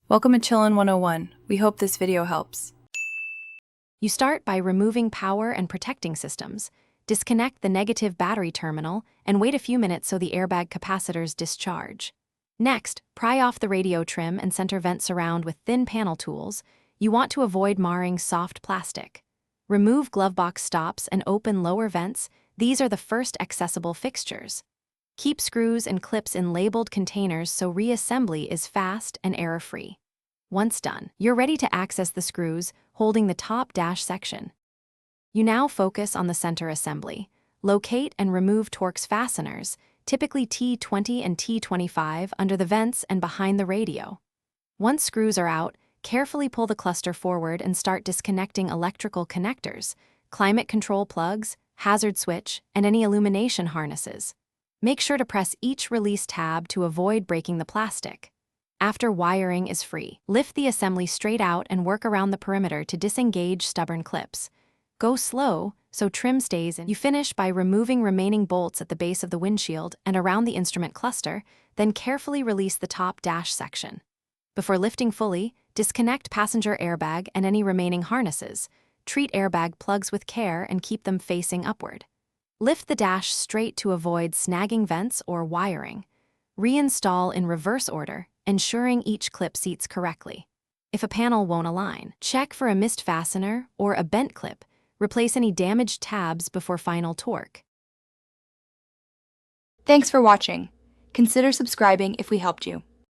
Welcome to Chillin' 101. We hope this video helps. You start by removing power and protecting systems. Disconnect the negative battery terminal and wait a few minutes so the airbag capacitors discharge. Next, pry off the radio trim and center vent surround with thin panel tools. You want to avoid marring soft plastic. Remove glovebox stops and open lower vents. These are the first accessible fixtures. Keep screws and clips in labeled containers so reassembly is fast and error-free. Once done, you're ready to access the screws holding the top dash section. You now focus on the center assembly. Locate and remove Torx fasteners, typically T20 and T25, under the vents and behind the radio. Once screws are out, carefully pull the cluster forward and start disconnecting electrical connectors, climate control plugs, hazard switch, and any illumination harnesses. Make sure to press each release tab to avoid breaking the plastic. After wiring is free, lift the assembly straight out and work around the perimeter to disengage stubborn clips. Go slow so trim stays in. You finish by removing remaining bolts at the base of the windshield and around the instrument cluster, then carefully release the top dash section. Before lifting fully, disconnect passenger airbag and any remaining harnesses. Treat airbag plugs with care and keep them facing upward. Lift the dash straight to avoid snagging vents or wiring. Reinstall in reverse order, ensuring each clip seats correctly. If a panel won't align, check for a missed fastener or a bent clip. Replace any damaged tabs before final torque. Thanks for watching. Consider subscribing if we helped you.